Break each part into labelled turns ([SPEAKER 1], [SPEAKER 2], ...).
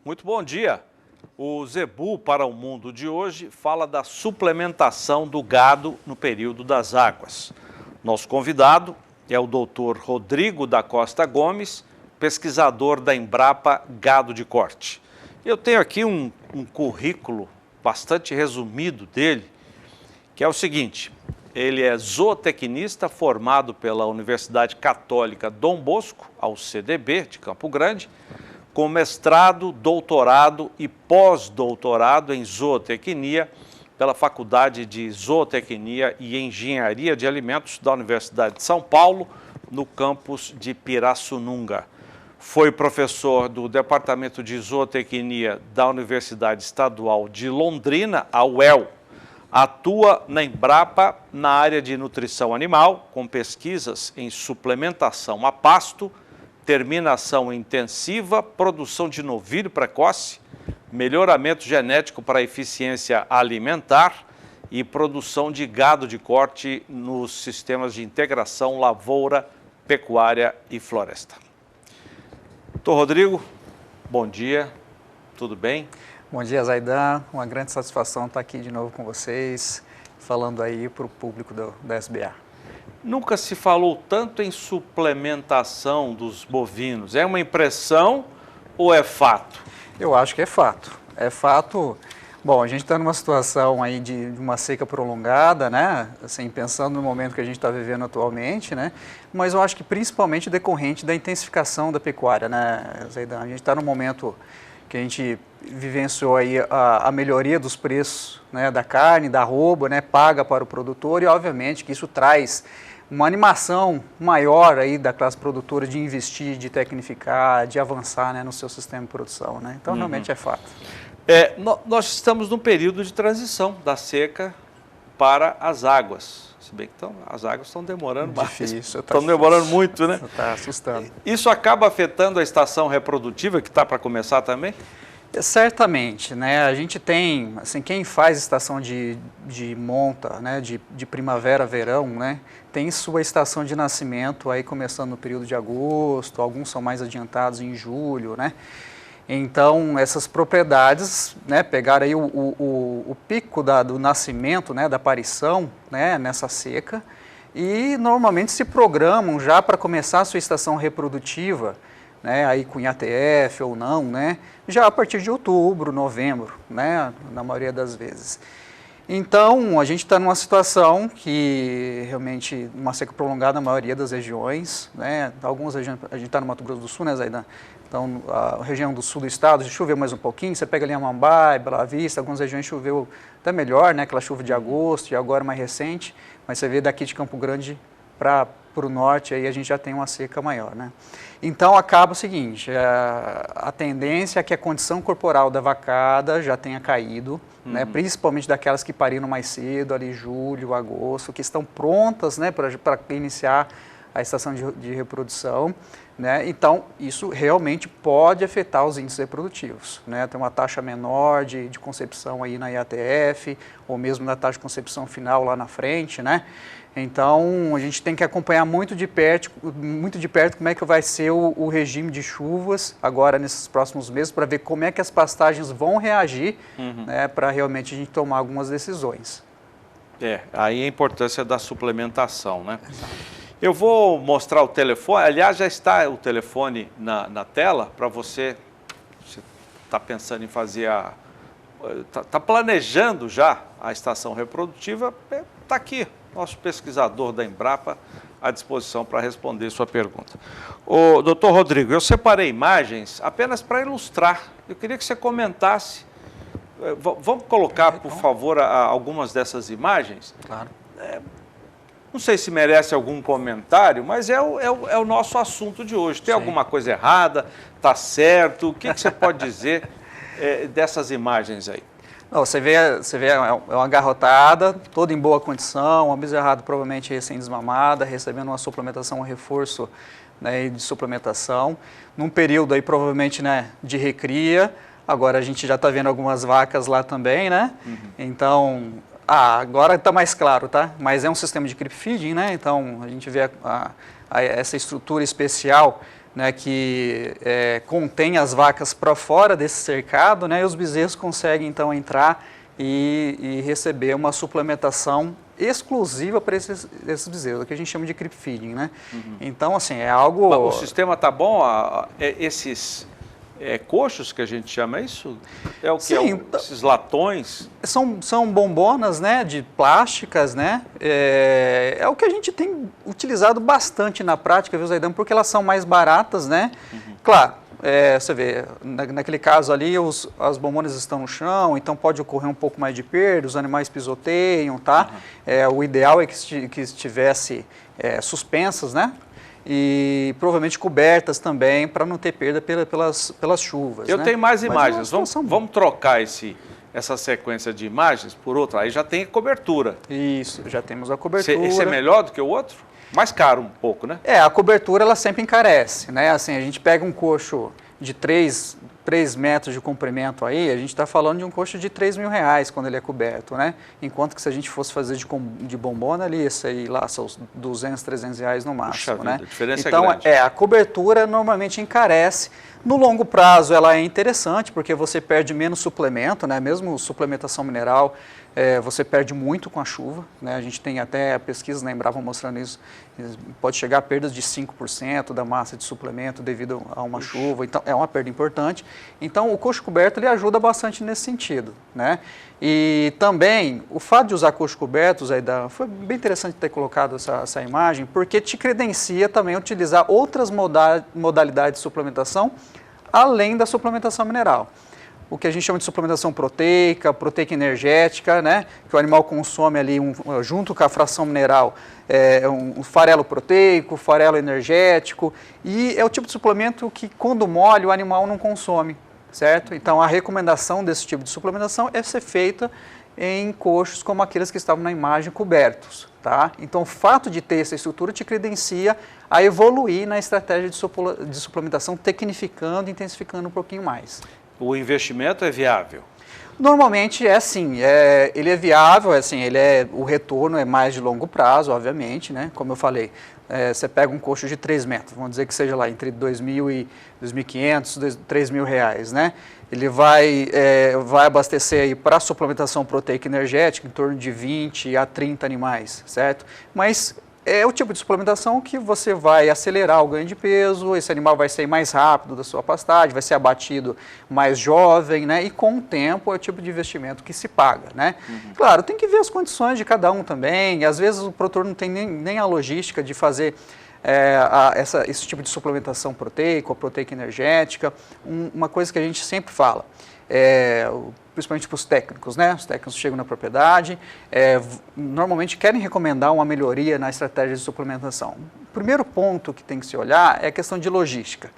[SPEAKER 1] Muito bom dia. O Zebu para o Mundo de hoje fala da suplementação do gado no período das águas. Nosso convidado é o Dr. Rodrigo da Costa Gomes, pesquisador da Embrapa Gado de Corte. Eu tenho aqui um currículo bastante resumido dele, que é o seguinte: ele é zootecnista formado pela Universidade Católica Dom Bosco, ao CDB de Campo Grande, com mestrado, doutorado e pós-doutorado em zootecnia pela Faculdade de Zootecnia e Engenharia de Alimentos da Universidade de São Paulo, no campus de Pirassununga. Foi professor do Departamento de Zootecnia da Universidade Estadual de Londrina, a UEL. Atua na Embrapa na área de nutrição animal, com pesquisas em suplementação a pasto, terminação intensiva, produção de novilho precoce, melhoramento genético para eficiência alimentar e produção de gado de corte nos sistemas de integração lavoura, pecuária e floresta. Doutor Rodrigo, bom dia, tudo bem?
[SPEAKER 2] Bom dia, Zaidan. Uma grande satisfação estar aqui de novo com vocês, falando aí para o público da SBA.
[SPEAKER 1] Nunca se falou tanto em suplementação dos bovinos. É uma impressão ou é fato?
[SPEAKER 2] Eu acho que é fato. É fato. Bom, a gente está numa situação aí de uma seca prolongada, né? Assim, pensando no momento que a gente está vivendo atualmente, né? Mas eu acho que principalmente decorrente da intensificação da pecuária, né, Zaidan? A gente está num momento que a gente vivenciou aí a melhoria dos preços, né, da carne, da arroba, né, paga para o produtor, e obviamente que isso traz uma animação maior aí da classe produtora de investir, de tecnificar, de avançar, né, no seu sistema de produção, né? Então realmente é fato.
[SPEAKER 1] Nós estamos num período de transição da seca para as águas. Se bem que as águas estão demorando mais. Estão demorando muito, né?
[SPEAKER 2] Está assustando.
[SPEAKER 1] Isso acaba afetando a estação reprodutiva, que está para começar também?
[SPEAKER 2] Certamente, né? A gente tem, assim, quem faz estação de monta, né, de primavera, verão, né, tem sua estação de nascimento aí começando no período de agosto, alguns são mais adiantados em julho, né? Então, essas propriedades, né, pegaram aí o pico do nascimento, né, da aparição, né, nessa seca, e normalmente se programam já para começar a sua estação reprodutiva, né, aí com IATF ou não, né, já a partir de outubro, novembro, né, na maioria das vezes. Então, a gente está numa situação que realmente, uma seca prolongada na maioria das regiões, né, algumas regiões, a gente está no Mato Grosso do Sul, né, Zaidan? Então, a região do sul do estado choveu mais um pouquinho, você pega ali a Amambai, Bela Vista, algumas regiões choveu até melhor, né, aquela chuva de agosto e agora mais recente, mas você vê daqui de Campo Grande para o norte, aí a gente já tem uma seca maior, né? Então, acaba o seguinte, a tendência é que a condição corporal da vacada já tenha caído, né, principalmente daquelas que pariram mais cedo, ali julho, agosto, que estão prontas, né, para iniciar a estação de reprodução, né? Então, isso realmente pode afetar os índices reprodutivos, né? Tem uma taxa menor de concepção aí na IATF, ou mesmo na taxa de concepção final lá na frente, né? Então, a gente tem que acompanhar muito de perto como é que vai ser o regime de chuvas agora nesses próximos meses, para ver como é que as pastagens vão reagir, né, para realmente a gente tomar algumas decisões.
[SPEAKER 1] Aí a importância da suplementação, né? Eu vou mostrar o telefone, aliás, já está o telefone na tela para você está pensando em fazer está planejando já a estação reprodutiva, está aqui, nosso pesquisador da Embrapa à disposição para responder sua pergunta. O doutor Rodrigo, eu separei imagens apenas para ilustrar, eu queria que você comentasse, vamos colocar, por favor, algumas dessas imagens?
[SPEAKER 2] Claro.
[SPEAKER 1] Não sei se merece algum comentário, mas é o nosso assunto de hoje. Tem alguma coisa errada? Está certo? O que você pode dizer dessas imagens aí?
[SPEAKER 2] Não, você vê uma garrotada, toda em boa condição, uma bezerrada provavelmente recém-desmamada, recebendo uma suplementação, um reforço, né, de suplementação, num período aí provavelmente, né, de recria. Agora a gente já está vendo algumas vacas lá também, né? Então, agora está mais claro, tá? Mas é um sistema de creep feeding, né? Então a gente vê essa estrutura especial né, que contém as vacas para fora desse cercado, né, e os bezerros conseguem então entrar e receber uma suplementação exclusiva para esses bezerros, o que a gente chama de creep feeding, né? Então, assim, é algo...
[SPEAKER 1] O sistema está bom? Esses coxos que a gente chama, é isso? É o que?
[SPEAKER 2] Sim,
[SPEAKER 1] esses latões?
[SPEAKER 2] São bombonas, né, de plásticas, né? É o que a gente tem utilizado bastante na prática, viu, Zaidan? Porque elas são mais baratas, né? Claro, você vê, naquele caso ali, as bombonas estão no chão, então pode ocorrer um pouco mais de perda, os animais pisoteiam, tá? O ideal é que estivesse suspensas, né? E provavelmente cobertas também, para não ter perda pelas chuvas.
[SPEAKER 1] Eu tenho mais imagens, vamos trocar essa sequência de imagens por outra, aí já tem cobertura.
[SPEAKER 2] Isso, já temos a cobertura.
[SPEAKER 1] Esse é melhor do que o outro? Mais caro um pouco, né?
[SPEAKER 2] A cobertura ela sempre encarece, né? Assim, a gente pega um coxo de 3 metros de comprimento aí, a gente está falando de um coxo de R$3.000 quando ele é coberto, né? Enquanto que se a gente fosse fazer de bombona ali, isso aí lá são os R$200, R$300 no máximo, né?
[SPEAKER 1] A diferença
[SPEAKER 2] então,
[SPEAKER 1] é grande.
[SPEAKER 2] A cobertura normalmente encarece. No longo prazo ela é interessante porque você perde menos suplemento, né? Mesmo suplementação mineral, você perde muito com a chuva, né? A gente tem até pesquisas na Embrapa mostrando isso, pode chegar a perdas de 5% da massa de suplemento devido a uma chuva, então é uma perda importante. Então o coxo coberto ele ajuda bastante nesse sentido, né? E também o fato de usar coxo cobertos, foi bem interessante ter colocado essa imagem, porque te credencia também a utilizar outras modalidades de suplementação além da suplementação mineral. O que a gente chama de suplementação proteica energética, né? Que o animal consome ali, junto com a fração mineral, um farelo proteico, farelo energético, e é o tipo de suplemento que, quando molha, o animal não consome, certo? Então, a recomendação desse tipo de suplementação é ser feita em coxos como aqueles que estavam na imagem cobertos, tá? Então, o fato de ter essa estrutura te credencia a evoluir na estratégia de suplementação, tecnificando e intensificando um pouquinho mais.
[SPEAKER 1] O investimento é viável?
[SPEAKER 2] Normalmente sim, ele é viável, o retorno é mais de longo prazo, obviamente, né? Como eu falei, você pega um coxo de 3 metros, vamos dizer que seja lá entre R$2.000 e R$2.500, R$3.000, né? Ele vai abastecer aí para suplementação proteica energética em torno de 20 a 30 animais, certo? Mas é o tipo de suplementação que você vai acelerar o ganho de peso, esse animal vai sair mais rápido da sua pastagem, vai ser abatido mais jovem, né? E com o tempo é o tipo de investimento que se paga, né? Claro, tem que ver as condições de cada um também, às vezes o produtor não tem nem a logística de fazer esse tipo de suplementação proteica ou proteica energética. Uma coisa que a gente sempre fala, principalmente para os técnicos, né? Os técnicos chegam na propriedade, normalmente querem recomendar uma melhoria na estratégia de suplementação. O primeiro ponto que tem que se olhar é a questão de logística.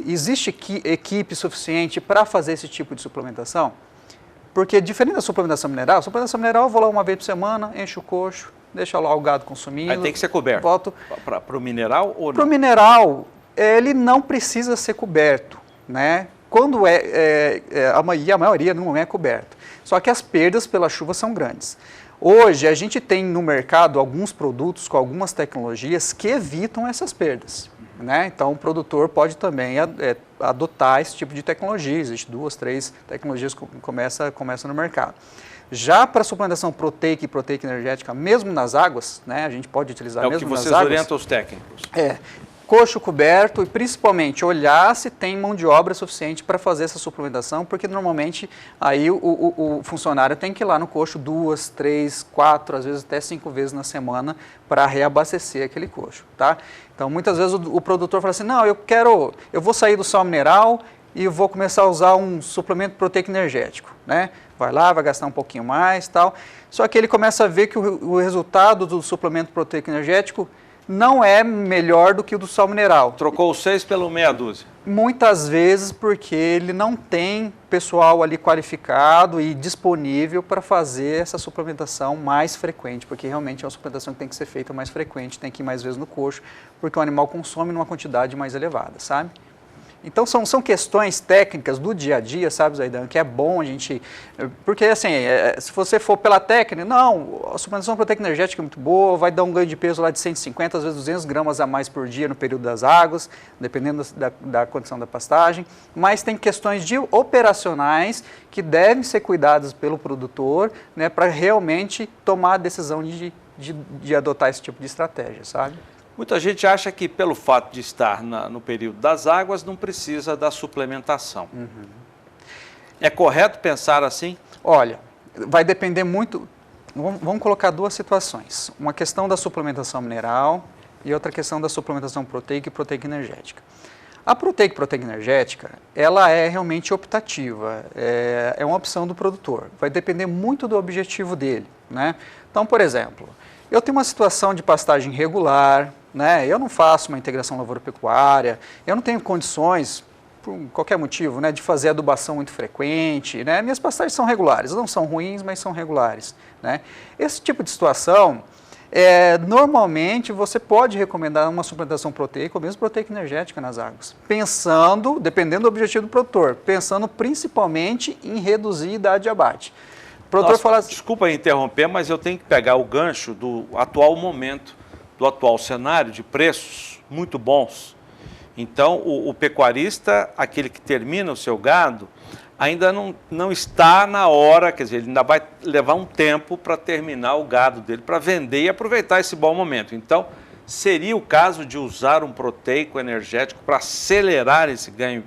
[SPEAKER 2] Existe equipe suficiente para fazer esse tipo de suplementação? Porque diferente da suplementação mineral eu vou lá uma vez por semana, encho o coxo, deixo lá o gado consumindo.
[SPEAKER 1] Aí tem que ser coberto.
[SPEAKER 2] Volto.
[SPEAKER 1] Para o mineral ou não?
[SPEAKER 2] Para o mineral, ele não precisa ser coberto, né? Quando a maioria não é coberto. Só que as perdas pela chuva são grandes. Hoje, a gente tem no mercado alguns produtos com algumas tecnologias que evitam essas perdas, né? Então, o produtor pode também adotar esse tipo de tecnologia. Existem 2, 3 tecnologias que começam no mercado. Já para suplementação proteica e proteica energética, mesmo nas águas, né? A gente pode utilizar mesmo nas águas. É o que vocês
[SPEAKER 1] orientam os técnicos.
[SPEAKER 2] Coxo coberto e principalmente olhar se tem mão de obra suficiente para fazer essa suplementação, porque normalmente aí o funcionário tem que ir lá no coxo 2, 3, 4, às vezes até 5 vezes na semana para reabastecer aquele coxo, tá? Então muitas vezes o produtor fala assim, não, eu vou sair do sal mineral e vou começar a usar um suplemento proteico energético, né? Vai lá, vai gastar um pouquinho mais e tal, só que ele começa a ver que o resultado do suplemento proteico energético não é melhor do que o do sal mineral.
[SPEAKER 1] Trocou o 6 pelo meia dúzia.
[SPEAKER 2] Muitas vezes porque ele não tem pessoal ali qualificado e disponível para fazer essa suplementação mais frequente, porque realmente é uma suplementação que tem que ser feita mais frequente, tem que ir mais vezes no coxo, porque o animal consome numa quantidade mais elevada, sabe? Então, são questões técnicas do dia a dia, sabe, Zaidan, que é bom a gente... Porque, assim, se você for pela técnica, não, a suplementação proteica energética é muito boa, vai dar um ganho de peso lá de 150, às vezes 200 gramas a mais por dia no período das águas, dependendo da condição da pastagem, mas tem questões operacionais que devem ser cuidadas pelo produtor, né, para realmente tomar a decisão de adotar esse tipo de estratégia, sabe?
[SPEAKER 1] Muita gente acha que pelo fato de estar no período das águas não precisa da suplementação.
[SPEAKER 2] Uhum.
[SPEAKER 1] É correto pensar assim?
[SPEAKER 2] Olha, vai depender muito, vamos colocar duas situações, uma questão da suplementação mineral e outra questão da suplementação proteica e proteica energética. A proteica e proteica energética, ela é realmente optativa, é uma opção do produtor, vai depender muito do objetivo dele, né? Então, por exemplo, eu tenho uma situação de pastagem regular, né? Eu não faço uma integração lavoura-pecuária, eu não tenho condições, por qualquer motivo, né, de fazer adubação muito frequente, né? Minhas pastagens são regulares, não são ruins, mas são regulares, né? Esse tipo de situação, normalmente você pode recomendar uma suplementação proteica ou mesmo proteica energética nas águas, pensando, dependendo do objetivo do produtor, pensando principalmente em reduzir a idade de abate. O produtor fala assim,
[SPEAKER 1] desculpa interromper, mas eu tenho que pegar o gancho do atual momento, do atual cenário de preços muito bons. Então, o pecuarista, aquele que termina o seu gado, ainda não está na hora, quer dizer, ele ainda vai levar um tempo para terminar o gado dele, para vender e aproveitar esse bom momento. Então, seria o caso de usar um proteico energético para acelerar esse ganho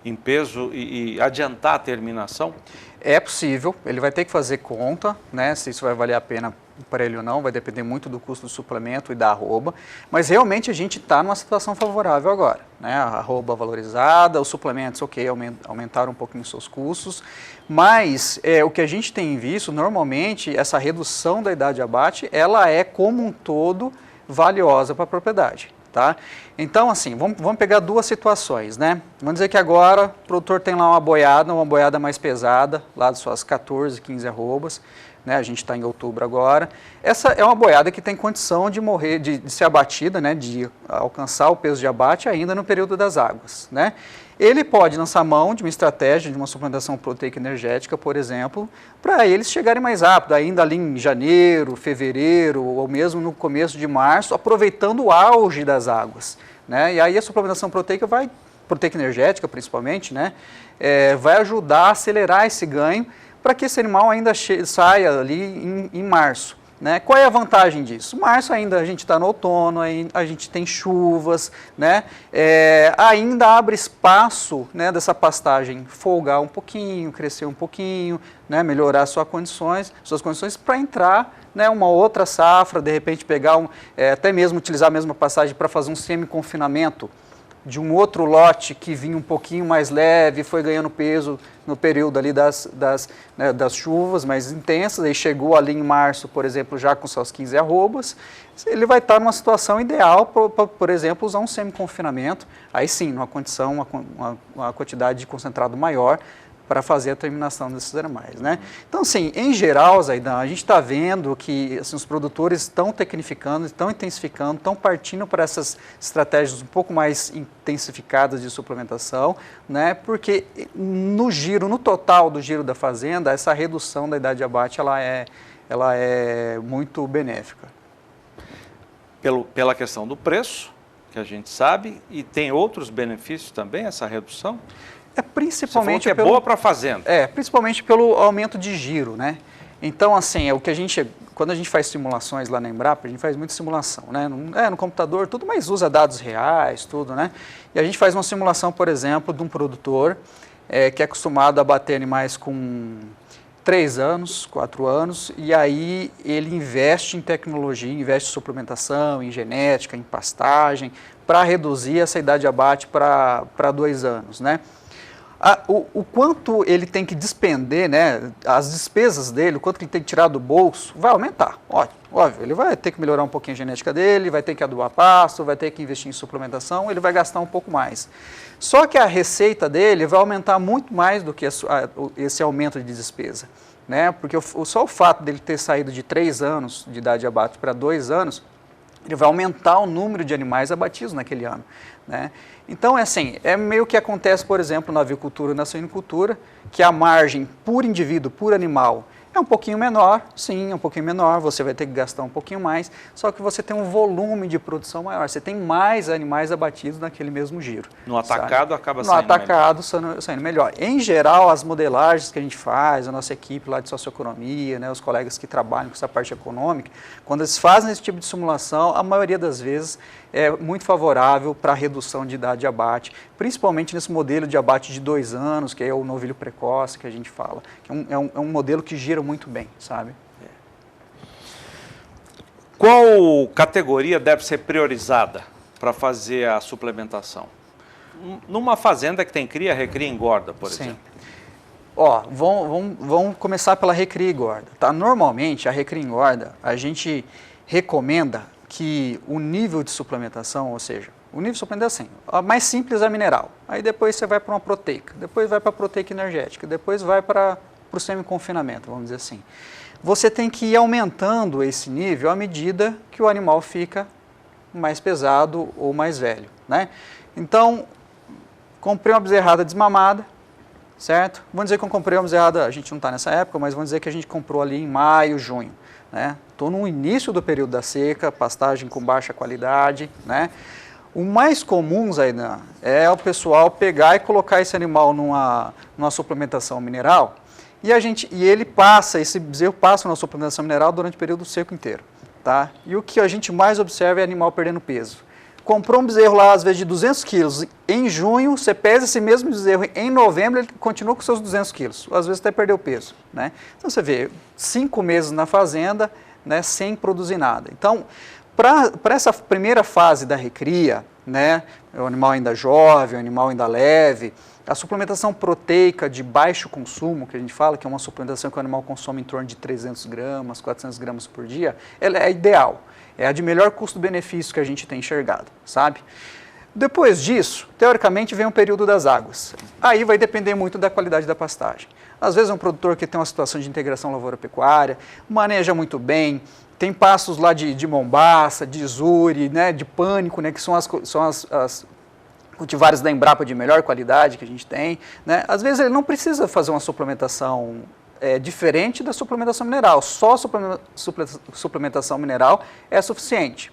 [SPEAKER 1] em peso e adiantar a terminação?
[SPEAKER 2] É possível, ele vai ter que fazer conta, né, se isso vai valer a pena para ele ou não, vai depender muito do custo do suplemento e da arroba, mas realmente a gente está numa situação favorável agora, né, a arroba valorizada, os suplementos, ok, aumentaram um pouquinho os seus custos, mas o que a gente tem visto, normalmente, essa redução da idade de abate, ela é como um todo valiosa para a propriedade. Tá? Então, assim, vamos pegar duas situações, né? Vamos dizer que agora o produtor tem lá uma boiada mais pesada, lá de suas 14, 15 arrobas, né? A gente está em outubro agora. Essa é uma boiada que tem condição de morrer, de ser abatida, né? De alcançar o peso de abate ainda no período das águas, né? Ele pode lançar mão de uma estratégia, de uma suplementação proteica energética, por exemplo, para eles chegarem mais rápido, ainda ali em janeiro, fevereiro, ou mesmo no começo de março, aproveitando o auge das águas, né? E aí a suplementação proteica energética principalmente, né? Vai ajudar a acelerar esse ganho para que esse animal ainda saia ali em março. Né? Qual é a vantagem disso? Março ainda a gente está no outono, a gente tem chuvas, né? Ainda abre espaço, né, dessa pastagem folgar um pouquinho, crescer um pouquinho, né, melhorar suas condições para entrar, né, uma outra safra, de repente pegar, até mesmo utilizar a mesma pastagem para fazer um semi-confinamento de um outro lote que vinha um pouquinho mais leve, foi ganhando peso no período ali das chuvas mais intensas, aí chegou ali em março, por exemplo, já com suas 15 arrobas, ele vai estar numa situação ideal para, por exemplo, usar um semi-confinamento, aí sim, numa condição, uma quantidade de concentrado maior, para fazer a terminação desses animais, né? Então, assim, em geral, Zaidan, a gente está vendo que assim, os produtores estão tecnificando, estão intensificando, estão partindo para essas estratégias um pouco mais intensificadas de suplementação, né? Porque no total do giro da fazenda, essa redução da idade de abate, ela é muito benéfica.
[SPEAKER 1] Pela questão do preço, que a gente sabe, e tem outros benefícios também, essa redução?
[SPEAKER 2] Principalmente
[SPEAKER 1] Você falou que é boa para a fazenda.
[SPEAKER 2] Principalmente pelo aumento de giro, né? Então, assim, quando a gente faz simulações lá na Embrapa, a gente faz muita simulação, né? No computador, tudo, mas usa dados reais, tudo, né? E a gente faz uma simulação, por exemplo, de um produtor que é acostumado a bater animais com 3 anos, 4 anos, e aí ele investe em tecnologia, investe em suplementação, em genética, em pastagem, para reduzir essa idade de abate para 2 anos, né? O quanto ele tem que despender, né, as despesas dele, o quanto ele tem que tirar do bolso, vai aumentar. Óbvio, ele vai ter que melhorar um pouquinho a genética dele, vai ter que adubar pasto, vai ter que investir em suplementação, ele vai gastar um pouco mais. Só que a receita dele vai aumentar muito mais do que esse aumento de despesa, né? Porque só o fato dele ter saído de 3 anos de idade de abate para 2 anos, ele vai aumentar o número de animais abatidos naquele ano, né? Então, é meio que acontece, por exemplo, na avicultura e na suinicultura, que a margem por indivíduo, por animal, é um pouquinho menor, sim, é um pouquinho menor, você vai ter que gastar um pouquinho mais, só que você tem um volume de produção maior, você tem mais animais abatidos naquele mesmo giro.
[SPEAKER 1] No atacado acaba
[SPEAKER 2] saindo melhor. No atacado saindo melhor. Em geral, as modelagens que a gente faz, a nossa equipe lá de socioeconomia, né, os colegas que trabalham com essa parte econômica, quando eles fazem esse tipo de simulação, a maioria das vezes é muito favorável para a redução de idade de abate, principalmente nesse modelo de abate de 2 anos, que é o novilho precoce que a gente fala, que é um modelo que gira muito bem, sabe?
[SPEAKER 1] Qual categoria deve ser priorizada para fazer a suplementação? Numa fazenda que tem cria, recria e engorda, por exemplo.
[SPEAKER 2] Ó, vamos começar pela recria e engorda, tá? Normalmente, a recria e engorda, a gente recomenda que o nível de suplementação, ou seja, o nível de suplementação é assim, a mais simples é a mineral, aí depois você vai para uma proteica, depois vai para a proteica energética, depois vai para o semi-confinamento, vamos dizer assim. Você tem que ir aumentando esse nível à medida que o animal fica mais pesado ou mais velho, né? Então, comprei uma bezerrada desmamada, certo? Vamos dizer que eu comprei uma bezerrada, a gente não está nessa época, mas vamos dizer que a gente comprou ali em maio, junho, né? Estou no início do período da seca, pastagem com baixa qualidade, né? O mais comum, Zaidan, é o pessoal pegar e colocar esse animal numa suplementação mineral e ele passa, esse bezerro passa na suplementação mineral durante o período seco inteiro, tá? E o que a gente mais observa é animal perdendo peso. Comprou um bezerro lá, às vezes, de 200 quilos, em junho, você pesa esse mesmo bezerro, em novembro ele continua com seus 200 quilos, às vezes até perdeu peso, né? Então você vê, 5 meses na fazenda, né, sem produzir nada. Então, para essa primeira fase da recria, né, o animal ainda jovem, o animal ainda leve, a suplementação proteica de baixo consumo, que a gente fala, que é uma suplementação que o animal consome em torno de 300 gramas, 400 gramas por dia, ela é ideal. É a de melhor custo-benefício que a gente tem enxergado, sabe? Depois disso, teoricamente, vem um período das águas. Aí vai depender muito da qualidade da pastagem. Às vezes é um produtor que tem uma situação de integração lavoura-pecuária, maneja muito bem, tem pastos lá de mombaça, de zuri, né, de pânico, né, que são as cultivares da Embrapa de melhor qualidade que a gente tem, né? Às vezes ele não precisa fazer uma suplementação diferente da suplementação mineral, só a suplementação mineral é suficiente.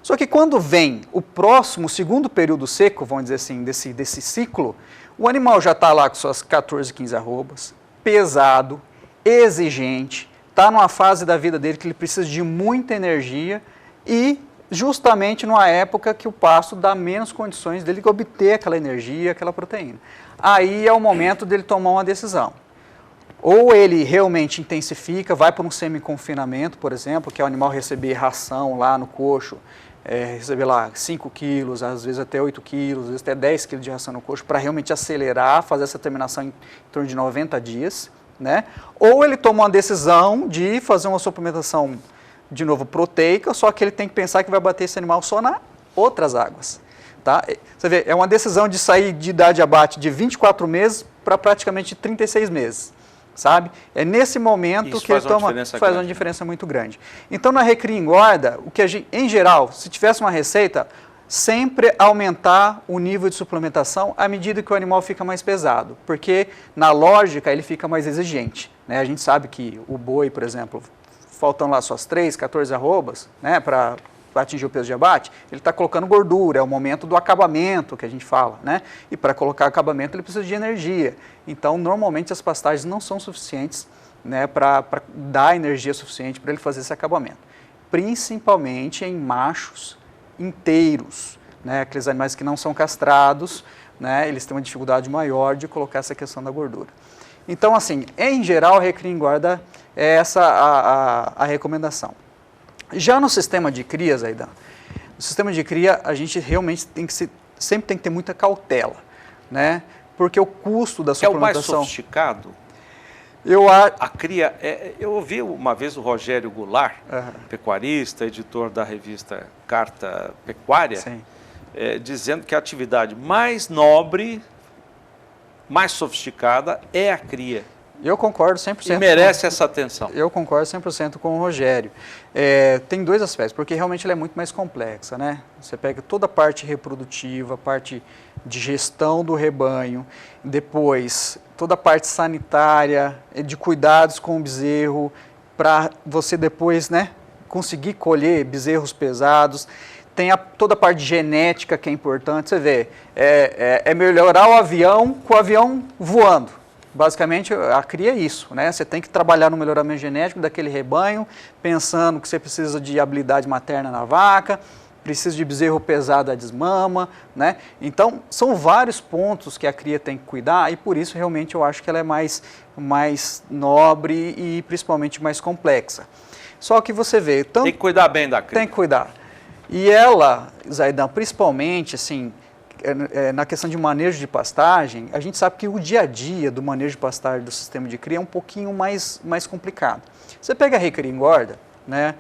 [SPEAKER 2] Só que quando vem o próximo, segundo período seco, vamos dizer assim, desse ciclo, o animal já está lá com suas 14, 15 arrobas, pesado, exigente, está numa fase da vida dele que ele precisa de muita energia e justamente numa época que o pasto dá menos condições dele obter aquela energia, aquela proteína. Aí é o momento dele tomar uma decisão. Ou ele realmente intensifica, vai para um semi-confinamento, por exemplo, que é o animal receber ração lá no coxo, receber lá 5 quilos, às vezes até 8 quilos, às vezes até 10 quilos de ração no coxo, para realmente acelerar, fazer essa terminação em torno de 90 dias, né? Ou ele toma uma decisão de fazer uma suplementação, de novo, proteica, só que ele tem que pensar que vai bater esse animal só nas outras águas, tá? Você vê, é uma decisão de sair de idade de abate de 24 meses para praticamente 36 meses. Sabe? É nesse momento que ele faz uma diferença muito grande. Então, na recria e engorda, o que a gente, em geral, se tivesse uma receita, sempre aumentar o nível de suplementação à medida que o animal fica mais pesado, porque na lógica ele fica mais exigente, né? A gente sabe que o boi, por exemplo, faltam lá suas 3, 14 arrobas, né, para atingir o peso de abate, ele está colocando gordura, é o momento do acabamento que a gente fala, né? E para colocar acabamento ele precisa de energia. Então, normalmente as pastagens não são suficientes, né, para dar energia suficiente para ele fazer esse acabamento. Principalmente em machos inteiros, né? Aqueles animais que não são castrados, né? Eles têm uma dificuldade maior de colocar essa questão da gordura. Então, assim, em geral, a recria e engorda é essa a recomendação. Já no sistema de cria, Zaidan, no sistema de cria a gente realmente sempre tem que ter muita cautela, né? Porque o custo da suplementação...
[SPEAKER 1] É o mais sofisticado? A cria... eu ouvi uma vez o Rogério Goulart, pecuarista, editor da revista Carta Pecuária, dizendo que a atividade mais nobre, mais sofisticada é a cria.
[SPEAKER 2] Eu concordo 100%.
[SPEAKER 1] E merece essa atenção.
[SPEAKER 2] Eu concordo 100% com o Rogério. Tem dois aspectos, porque realmente ela é muito mais complexa, né? Você pega toda a parte reprodutiva, a parte de gestão do rebanho, depois toda a parte sanitária, de cuidados com o bezerro, para você depois, né, conseguir colher bezerros pesados. Tem toda a parte genética que é importante. Você vê, é melhorar o avião com o avião voando. Basicamente, a cria é isso, né? Você tem que trabalhar no melhoramento genético daquele rebanho, pensando que você precisa de habilidade materna na vaca, precisa de bezerro pesado a desmama, né? Então, são vários pontos que a cria tem que cuidar e por isso realmente eu acho que ela é mais nobre e principalmente mais complexa. Só que você vê...
[SPEAKER 1] Tem que cuidar bem da cria.
[SPEAKER 2] Tem que cuidar. E ela, Zaidan, principalmente, assim, na questão de manejo de pastagem, a gente sabe que o dia a dia do manejo de pastagem do sistema de cria é um pouquinho mais complicado. Você pega a recria e engorda, né?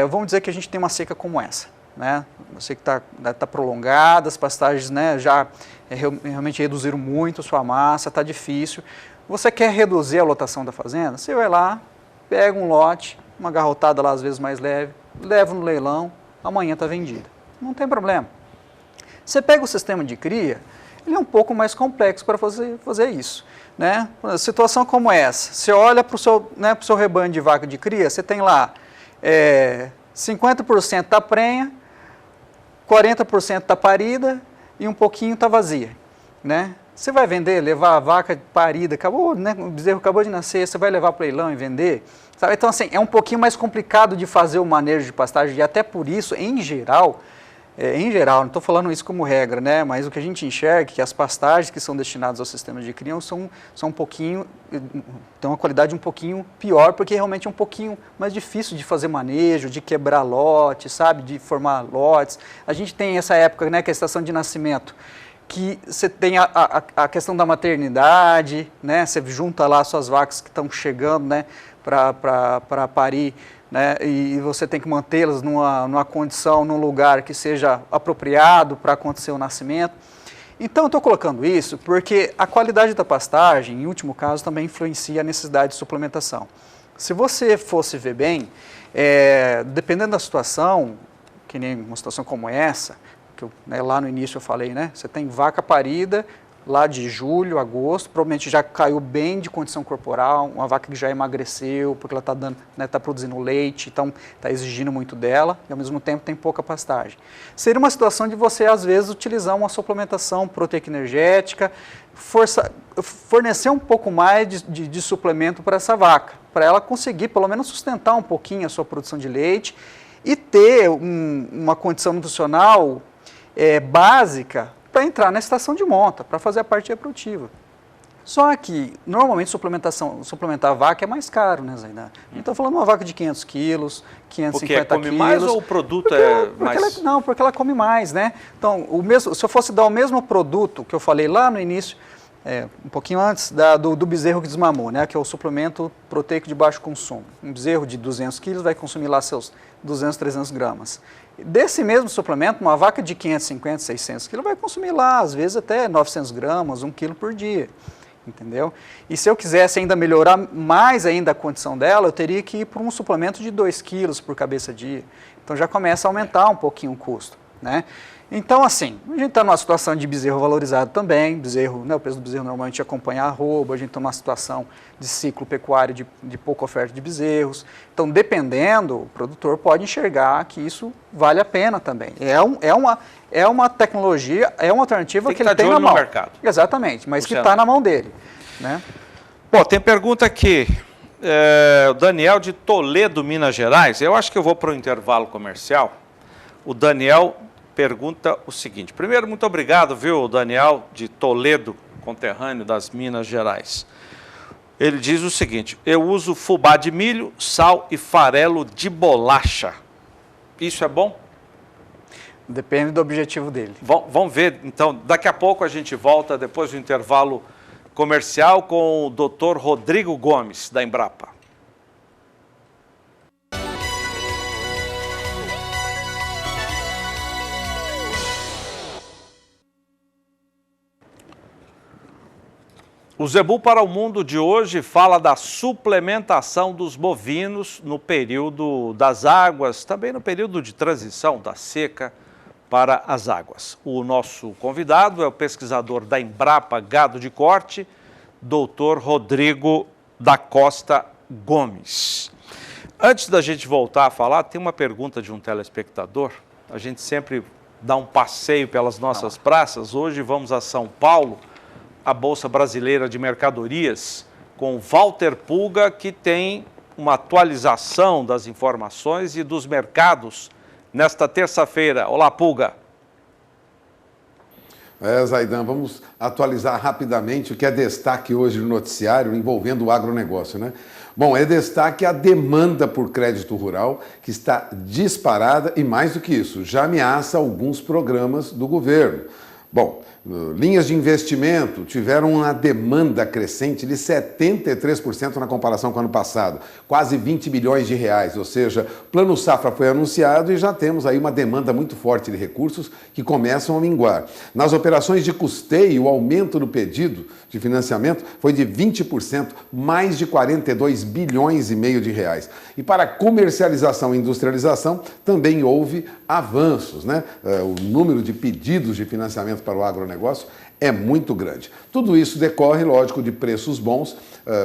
[SPEAKER 2] Vamos dizer que a gente tem uma seca como essa, né? Uma seca que está prolongada, as pastagens, né, já realmente reduziram muito a sua massa, está difícil. Você quer reduzir a lotação da fazenda? Você vai lá, pega um lote, uma garrotada lá às vezes mais leve, leva no leilão, amanhã está vendida. Não tem problema. Você pega o sistema de cria, ele é um pouco mais complexo para fazer isso, né? Situação como essa, você olha para o seu rebanho de vaca de cria, você tem lá 50% está prenha, 40% está parida e um pouquinho está vazia, né? Você vai vender, levar a vaca parida, acabou, né? O bezerro acabou de nascer, você vai levar para o leilão e vender, sabe? Então, assim, é um pouquinho mais complicado de fazer o manejo de pastagem e até por isso, em geral, não estou falando isso como regra, né? Mas o que a gente enxerga é que as pastagens que são destinadas ao sistema de cria são um pouquinho, tem uma qualidade um pouquinho pior, porque realmente é um pouquinho mais difícil de fazer manejo, de quebrar lotes, sabe? De formar lotes. A gente tem essa época, né, que é a estação de nascimento, que você tem a questão da maternidade, né? Você junta lá suas vacas que estão chegando, né, para parir, né? E você tem que mantê-las numa condição, num lugar que seja apropriado para acontecer o nascimento. Então, eu estou colocando isso porque a qualidade da pastagem, em último caso, também influencia a necessidade de suplementação. Se você fosse ver bem, dependendo da situação, que nem uma situação como essa, que lá no início eu falei, né? Você tem vaca parida, lá de julho, agosto, provavelmente já caiu bem de condição corporal, uma vaca que já emagreceu, porque ela está tá produzindo leite, então está exigindo muito dela, e ao mesmo tempo tem pouca pastagem. Seria uma situação de você, às vezes, utilizar uma suplementação proteica energética, fornecer um pouco mais de suplemento para essa vaca, para ela conseguir, pelo menos, sustentar um pouquinho a sua produção de leite e ter uma condição nutricional básica para entrar na estação de monta, para fazer a parte reprodutiva. Só que, normalmente, suplementar a vaca é mais caro, né, Zaidan? Estou falando de uma vaca de 500 quilos, 550
[SPEAKER 1] come
[SPEAKER 2] quilos.
[SPEAKER 1] mais ou o produto mais...
[SPEAKER 2] Porque ela come mais, né? Então, se eu fosse dar o mesmo produto que eu falei lá no início, um pouquinho antes do bezerro que desmamou, né, que é o suplemento proteico de baixo consumo. Um bezerro de 200 quilos vai consumir lá seus 200, 300 gramas. Desse mesmo suplemento, uma vaca de 550, 600 quilos vai consumir lá, às vezes até 900 gramas, 1 quilo por dia, entendeu? E se eu quisesse ainda melhorar mais ainda a condição dela, eu teria que ir para um suplemento de 2 quilos por cabeça dia. Então já começa a aumentar um pouquinho o custo, né? Então, assim, a gente está numa situação de bezerro valorizado também, o peso do bezerro normalmente acompanha a arroba, a gente está numa situação de ciclo pecuário de pouca oferta de bezerros. Então, dependendo, o produtor pode enxergar que isso vale a pena também. É uma tecnologia, é uma alternativa que ele tem na mão.
[SPEAKER 1] No mercado.
[SPEAKER 2] Exatamente, mas que está na mão dele, né?
[SPEAKER 1] Bom, tem pergunta aqui, o Daniel de Toledo, Minas Gerais. Eu acho que eu vou para o intervalo comercial. O Daniel pergunta o seguinte. Primeiro, muito obrigado, viu, Daniel de Toledo, conterrâneo das Minas Gerais. Ele diz o seguinte: eu uso fubá de milho, sal e farelo de bolacha. Isso é bom?
[SPEAKER 2] Depende do objetivo dele.
[SPEAKER 1] Vamos ver, então, daqui a pouco a gente volta, depois do intervalo comercial, com o Dr. Rodrigo Gomes, da Embrapa. O Zebu para o Mundo de hoje fala da suplementação dos bovinos no período das águas, também no período de transição da seca para as águas. O nosso convidado é o pesquisador da Embrapa Gado de Corte, Dr. Rodrigo da Costa Gomes. Antes da gente voltar a falar, tem uma pergunta de um telespectador. A gente sempre dá um passeio pelas nossas praças. Hoje vamos a São Paulo, a Bolsa Brasileira de Mercadorias, com Walter Pulga, que tem uma atualização das informações e dos mercados nesta terça-feira. Olá, Pulga.
[SPEAKER 3] Zaidan, vamos atualizar rapidamente o que é destaque hoje no noticiário envolvendo o agronegócio, né? Bom, é destaque a demanda por crédito rural, que está disparada e, mais do que isso, já ameaça alguns programas do governo. Bom, linhas de investimento tiveram uma demanda crescente de 73% na comparação com o ano passado, quase 20 bilhões de reais, ou seja, o Plano Safra foi anunciado e já temos aí uma demanda muito forte de recursos que começam a minguar. Nas operações de custeio, o aumento no pedido de financiamento foi de 20%, mais de 42 bilhões e meio de reais. E para comercialização e industrialização também houve avanços, né? O número de pedidos de financiamento para o agronegócio é muito grande. Tudo isso decorre, lógico, de preços bons,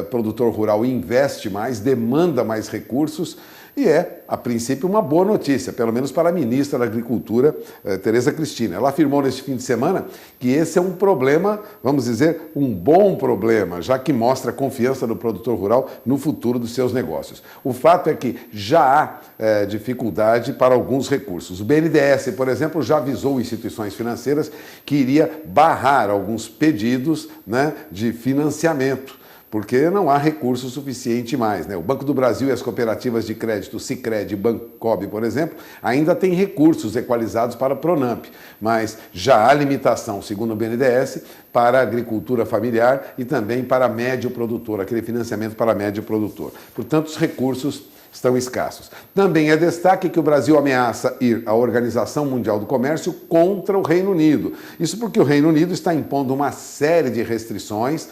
[SPEAKER 3] produtor rural investe mais, demanda mais recursos e é, a princípio, uma boa notícia, pelo menos para a ministra da Agricultura, Tereza Cristina. Ela afirmou neste fim de semana que esse é um problema, vamos dizer, um bom problema, já que mostra a confiança do produtor rural no futuro dos seus negócios. O fato é que já há dificuldade para alguns recursos. O BNDES, por exemplo, já avisou instituições financeiras que iria barrar alguns pedidos, né, de financiamento, porque não há recurso suficiente mais, né? O Banco do Brasil e as cooperativas de crédito Sicredi e Bancob, por exemplo, ainda têm recursos equalizados para a Pronamp, mas já há limitação, segundo o BNDES, para a agricultura familiar e também para médio produtor, aquele financiamento para médio produtor. Portanto, os recursos estão escassos. Também é destaque que o Brasil ameaça ir à Organização Mundial do Comércio contra o Reino Unido. Isso porque o Reino Unido está impondo uma série de restrições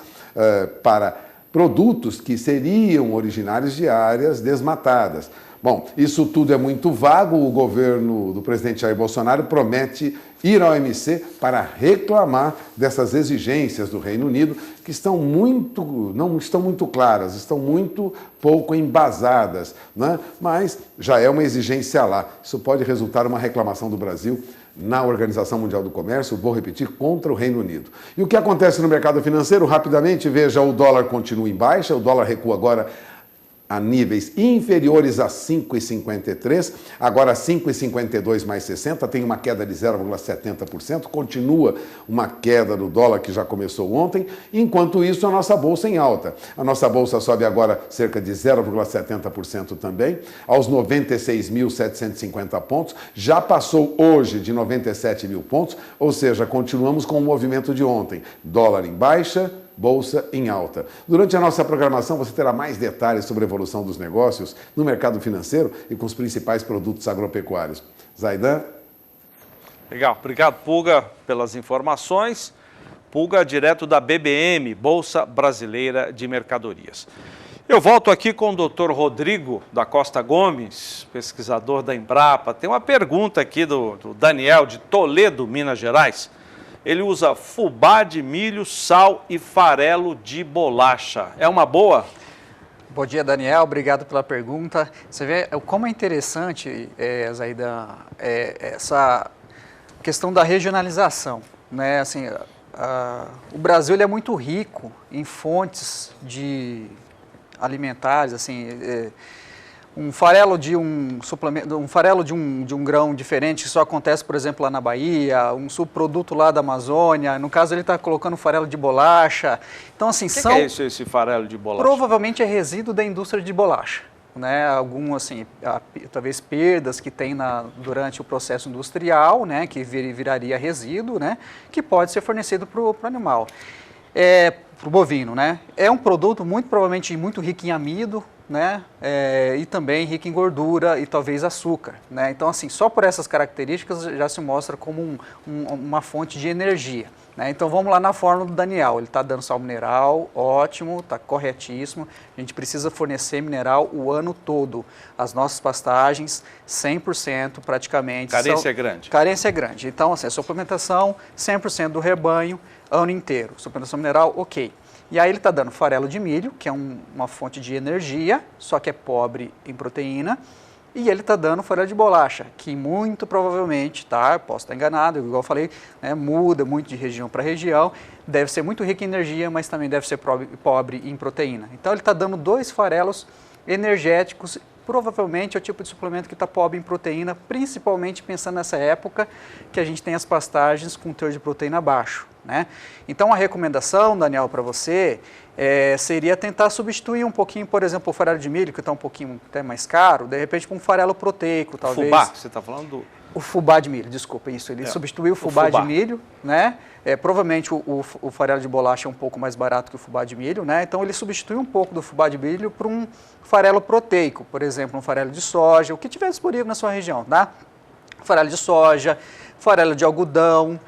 [SPEAKER 3] para produtos que seriam originários de áreas desmatadas. Bom, isso tudo é muito vago. O governo do presidente Jair Bolsonaro promete ir ao OMC para reclamar dessas exigências do Reino Unido, que não estão muito claras, estão muito pouco embasadas, né? Mas já é uma exigência lá. Isso pode resultar em uma reclamação do Brasil na Organização Mundial do Comércio, vou repetir, contra o Reino Unido. E o que acontece no mercado financeiro? Rapidamente, veja, o dólar continua em baixa, o dólar recua agora a níveis inferiores a 5,53, agora 5,52 mais 60, tem uma queda de 0,70%, continua uma queda do dólar que já começou ontem, enquanto isso a nossa bolsa em alta. A nossa bolsa sobe agora cerca de 0,70% também, aos 96.750 pontos, já passou hoje de 97 mil pontos, ou seja, continuamos com o movimento de ontem, dólar em baixa, bolsa em alta. Durante a nossa programação você terá mais detalhes sobre a evolução dos negócios no mercado financeiro e com os principais produtos agropecuários. Zaidan?
[SPEAKER 1] Legal, obrigado, Pulga, pelas informações. Pulga, direto da BBM, Bolsa Brasileira de Mercadorias. Eu volto aqui com o Dr. Rodrigo da Costa Gomes, pesquisador da Embrapa. Tem uma pergunta aqui do Daniel de Toledo, Minas Gerais. Ele usa fubá de milho, sal e farelo de bolacha. É uma boa?
[SPEAKER 2] Bom dia, Daniel. Obrigado pela pergunta. Você vê como é interessante, Zaidan, essa questão da regionalização, né? Assim, o Brasil ele é muito rico em fontes de alimentares, assim, um farelo de um suplemento, um farelo de um grão diferente, que só acontece, por exemplo, lá na Bahia, um subproduto lá da Amazônia. No caso, ele está colocando farelo de bolacha. Então, assim,
[SPEAKER 1] O que é isso, esse farelo de bolacha?
[SPEAKER 2] Provavelmente é resíduo da indústria de bolacha, né? Algum, assim, talvez perdas que tem durante o processo industrial, né? Que viraria resíduo, né? Que pode ser fornecido para o animal. Para o bovino, né? É um produto muito provavelmente muito rico em amido, né? E também rica em gordura e talvez açúcar, né? Então, assim, só por essas características já se mostra como uma fonte de energia, né? Então, vamos lá na fórmula do Daniel. Ele está dando sal mineral, ótimo, está corretíssimo. A gente precisa fornecer mineral o ano todo. As nossas pastagens, 100% praticamente.
[SPEAKER 1] Carência é grande.
[SPEAKER 2] Carência é grande. Então, assim, a suplementação, 100% do rebanho, ano inteiro. Suplementação mineral, ok. E aí ele está dando farelo de milho, que é uma fonte de energia, só que é pobre em proteína. E ele está dando farelo de bolacha, que muito provavelmente, tá, posso estar enganado, igual eu falei, né, muda muito de região para região, deve ser muito rico em energia, mas também deve ser pobre em proteína. Então ele está dando 2 farelos energéticos, provavelmente é o tipo de suplemento que está pobre em proteína, principalmente pensando nessa época que a gente tem as pastagens com teor de proteína baixo, né? Então a recomendação, Daniel, para você seria tentar substituir um pouquinho, por exemplo, o farelo de milho, que está um pouquinho até mais caro, de repente com um farelo proteico, talvez.
[SPEAKER 1] Fubá, você está falando do...
[SPEAKER 2] O fubá de milho, desculpa, isso. Ele substituiu o fubá de milho, né? Provavelmente o farelo de bolacha é um pouco mais barato que o fubá de milho, né? Então ele substitui um pouco do fubá de milho por um farelo proteico, por exemplo, um farelo de soja, o que tiver disponível na sua região, tá? Farelo de soja, farelo de algodão,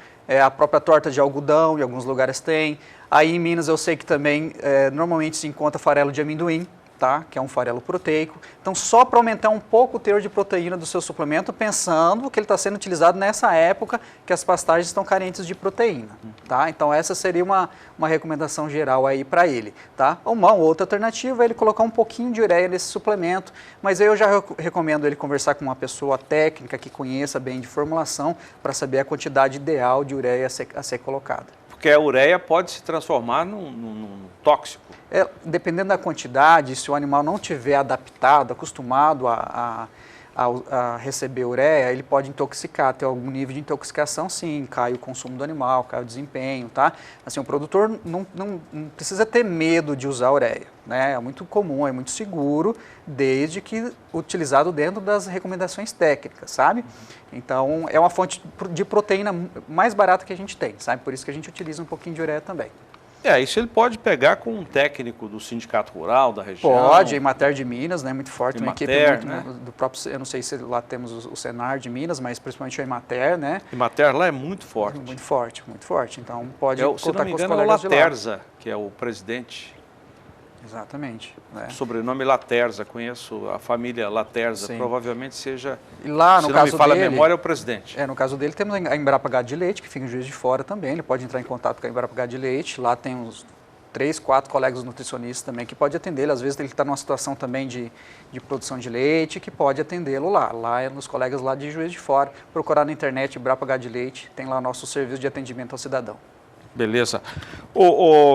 [SPEAKER 2] a própria torta de algodão, em alguns lugares tem. Aí em Minas eu sei que também normalmente se encontra farelo de amendoim, tá? Que é um farelo proteico. Então, só para aumentar um pouco o teor de proteína do seu suplemento, pensando que ele está sendo utilizado nessa época que as pastagens estão carentes de proteína, tá? Então, essa seria uma recomendação geral aí para ele, tá? Uma outra alternativa é ele colocar um pouquinho de ureia nesse suplemento, mas eu já recomendo ele conversar com uma pessoa técnica que conheça bem de formulação para saber a quantidade ideal de ureia a ser colocada.
[SPEAKER 1] Porque a ureia pode se transformar num tóxico.
[SPEAKER 2] Dependendo da quantidade, se o animal não tiver adaptado, acostumado a receber ureia, ele pode intoxicar, ter algum nível de intoxicação, sim, cai o consumo do animal, cai o desempenho, tá? Assim, o produtor não precisa ter medo de usar ureia, né? É muito comum, é muito seguro, desde que utilizado dentro das recomendações técnicas, sabe? Então, é uma fonte de proteína mais barata que a gente tem, sabe? Por isso que a gente utiliza um pouquinho de ureia também.
[SPEAKER 1] Isso ele pode pegar com um técnico do Sindicato Rural da região.
[SPEAKER 2] Pode, a Emater de Minas, né, muito forte, uma equipe muito,
[SPEAKER 1] né?
[SPEAKER 2] Do próprio, eu não sei se lá temos o Senar de Minas, mas principalmente a Emater, né?
[SPEAKER 1] Emater lá é muito forte.
[SPEAKER 2] Muito forte, muito forte. Então pode
[SPEAKER 1] se não me engano, é o Laterza, que é o presidente.
[SPEAKER 2] Exatamente.
[SPEAKER 1] O sobrenome Laterza, conheço a família Laterza, sim. Provavelmente seja,
[SPEAKER 2] e lá, no
[SPEAKER 1] se
[SPEAKER 2] caso
[SPEAKER 1] não me falha
[SPEAKER 2] dele,
[SPEAKER 1] a memória, é o presidente.
[SPEAKER 2] No caso dele temos a Embrapa Gado de Leite, que fica em Juiz de Fora também, ele pode entrar em contato com a Embrapa Gado de Leite, lá tem uns 3, 4 colegas nutricionistas também que pode atendê-lo, às vezes ele está numa situação também de produção de leite, que pode atendê-lo lá é nos colegas lá de Juiz de Fora, procurar na internet Embrapa Gado de Leite, tem lá nosso serviço de atendimento ao cidadão. Beleza.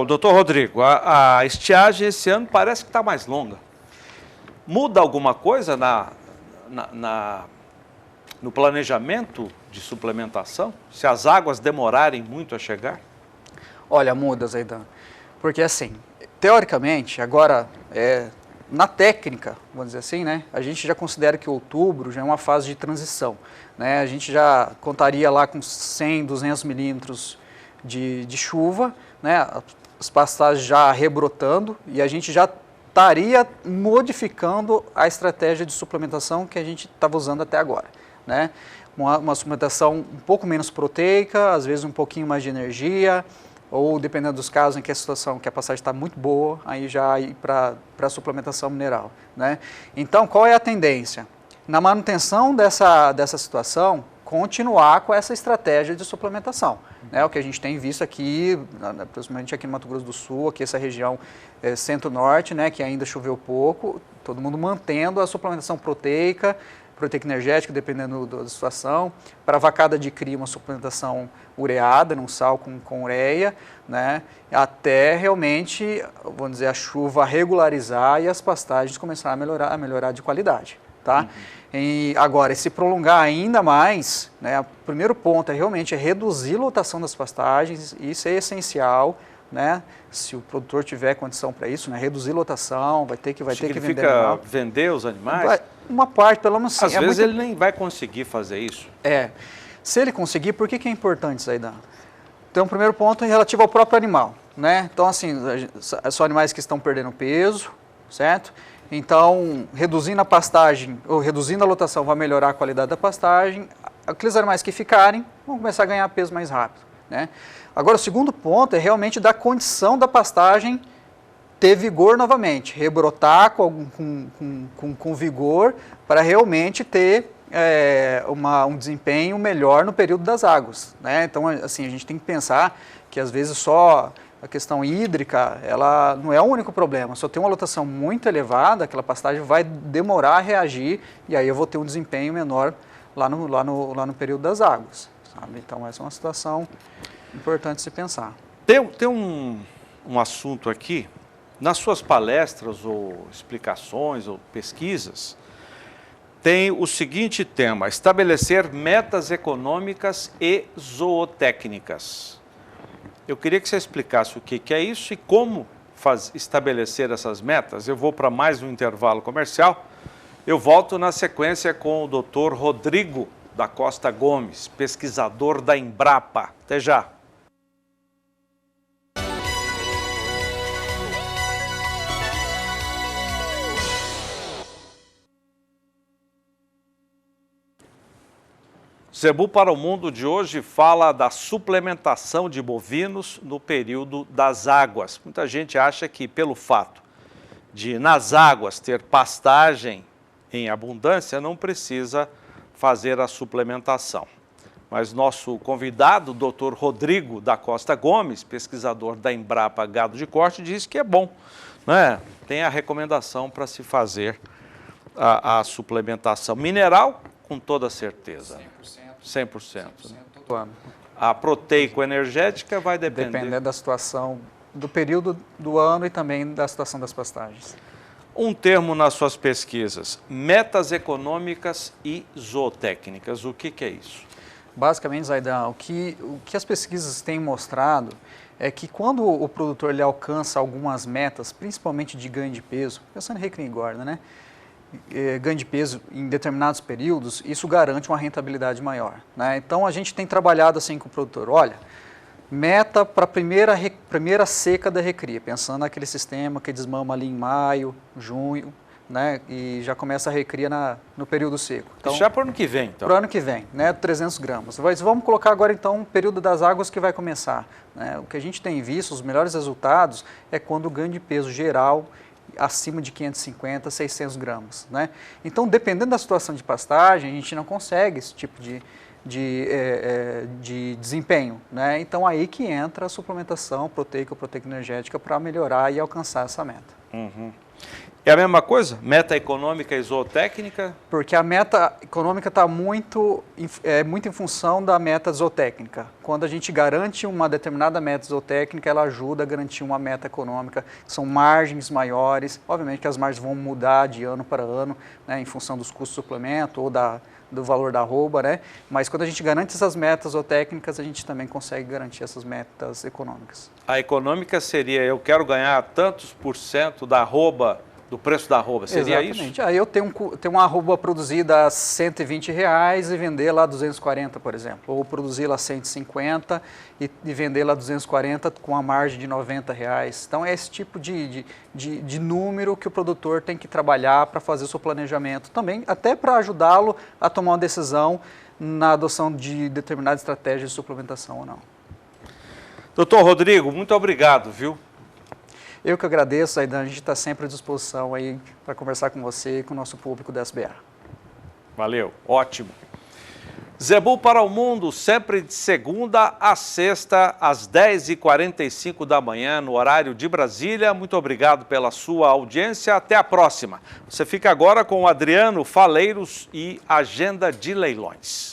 [SPEAKER 1] Doutor Rodrigo, a estiagem esse ano parece que está mais longa. Muda alguma coisa no planejamento de suplementação? Se as águas demorarem muito a chegar?
[SPEAKER 2] Olha, muda, Zaidan. Porque assim, teoricamente, agora, na técnica, vamos dizer assim, né, a gente já considera que outubro já é uma fase de transição, né? A gente já contaria lá com 100, 200 milímetros de chuva, né, as pastagens já rebrotando e a gente já estaria modificando a estratégia de suplementação que a gente estava usando até agora, né? Uma suplementação um pouco menos proteica, às vezes um pouquinho mais de energia, ou dependendo dos casos em que a situação, que a passagem está muito boa, aí já ir para a suplementação mineral, né? Então, qual é a tendência? Na manutenção dessa situação, continuar com essa estratégia de suplementação, né? O que a gente tem visto aqui, principalmente aqui no Mato Grosso do Sul, aqui essa região centro-norte, né, que ainda choveu pouco, todo mundo mantendo a suplementação proteica energética, dependendo da situação. Para vacada de cria, uma suplementação ureada, num sal com ureia, né? Até realmente, vamos dizer, a chuva regularizar e as pastagens começarem a melhorar de qualidade, tá? E agora, se prolongar ainda mais, né, o primeiro ponto realmente reduzir a lotação das pastagens, isso é essencial, né? Se o produtor tiver condição para isso, né, reduzir a lotação, vai ter que vender animal.
[SPEAKER 1] Vender os animais?
[SPEAKER 2] Uma parte, pelo menos sim.
[SPEAKER 1] Às vezes ele nem vai conseguir fazer isso.
[SPEAKER 2] Se ele conseguir, por que é importante isso aí, Dan? Então, o primeiro ponto é relativo ao próprio animal, né? Então, assim, são animais que estão perdendo peso, certo? Então, reduzindo a pastagem ou reduzindo a lotação vai melhorar a qualidade da pastagem. Aqueles animais que ficarem vão começar a ganhar peso mais rápido, né? Agora, o segundo ponto é realmente da condição da pastagem ter vigor novamente, rebrotar com vigor para realmente ter um desempenho melhor no período das águas, né? Então, assim, a gente tem que pensar que às vezes só a questão hídrica, ela não é o único problema. Se eu tenho uma lotação muito elevada, aquela pastagem vai demorar a reagir e aí eu vou ter um desempenho menor lá no período das águas, sabe? Então, essa é uma situação importante se pensar.
[SPEAKER 1] Tem um assunto aqui, nas suas palestras ou explicações ou pesquisas, tem o seguinte tema: estabelecer metas econômicas e zootécnicas. Eu queria que você explicasse o que é isso e como estabelecer essas metas. Eu vou para mais um intervalo comercial. Eu volto na sequência com o Dr. Rodrigo da Costa Gomes, pesquisador da Embrapa. Até já. Zebu para o Mundo de hoje fala da suplementação de bovinos no período das águas. Muita gente acha que pelo fato de nas águas ter pastagem em abundância não precisa fazer a suplementação. Mas nosso convidado, o Dr. Rodrigo da Costa Gomes, pesquisador da Embrapa Gado de Corte, diz que é bom, né? Tem a recomendação para se fazer a suplementação mineral, com toda certeza. 100%.
[SPEAKER 2] Todo ano.
[SPEAKER 1] A proteico-energética vai depender
[SPEAKER 2] da situação, do período do ano e também da situação das pastagens.
[SPEAKER 1] Um termo nas suas pesquisas: metas econômicas e zootécnicas. O que é isso?
[SPEAKER 2] Basicamente, Zaidan, o que as pesquisas têm mostrado é que quando o produtor ele alcança algumas metas, principalmente de ganho de peso, pensando em recria e engorda, né? Ganho de peso em determinados períodos, isso garante uma rentabilidade maior, né? Então, a gente tem trabalhado assim com o produtor: olha, meta para a primeira seca da recria, pensando naquele sistema que desmama ali em maio, junho, né? E já começa a recria no período seco. Então,
[SPEAKER 1] já para o ano que vem, então?
[SPEAKER 2] Para o ano que vem, né? 300 gramas. Mas vamos colocar agora, então, o período das águas que vai começar, né? O que a gente tem visto, os melhores resultados, é quando o ganho de peso geral acima de 550, 600 gramas, né? Então, dependendo da situação de pastagem, a gente não consegue esse tipo de desempenho, né? Então, aí que entra a suplementação proteica ou proteico-energética para melhorar e alcançar essa meta.
[SPEAKER 1] Uhum. É a mesma coisa? Meta econômica e zootécnica?
[SPEAKER 2] Porque a meta econômica está muito em função da meta zootécnica. Quando a gente garante uma determinada meta zootécnica, ela ajuda a garantir uma meta econômica. São margens maiores. Obviamente que as margens vão mudar de ano para ano, né, em função dos custos do suplemento ou do valor da arroba, né? Mas quando a gente garante essas metas zootécnicas, a gente também consegue garantir essas metas econômicas.
[SPEAKER 1] A econômica seria: eu quero ganhar tantos por cento da arroba, do preço da arroba, seria
[SPEAKER 2] Exatamente.
[SPEAKER 1] isso?
[SPEAKER 2] Aí eu tenho uma arroba produzida a R$120 e vender lá 240, por exemplo. Ou produzir lá 150 e vender lá 240 com a margem de R$90. Então é esse tipo de número que o produtor tem que trabalhar para fazer o seu planejamento também, até para ajudá-lo a tomar uma decisão na adoção de determinada estratégia de suplementação ou não.
[SPEAKER 1] Doutor Rodrigo, muito obrigado, viu?
[SPEAKER 2] Eu que agradeço, Zaidan, a gente está sempre à disposição aí para conversar com você e com o nosso público da SBA.
[SPEAKER 1] Valeu, ótimo. Zebu para o Mundo, sempre de segunda a sexta, às 10h45 da manhã, no horário de Brasília. Muito obrigado pela sua audiência, até a próxima. Você fica agora com o Adriano Faleiros e Agenda de Leilões.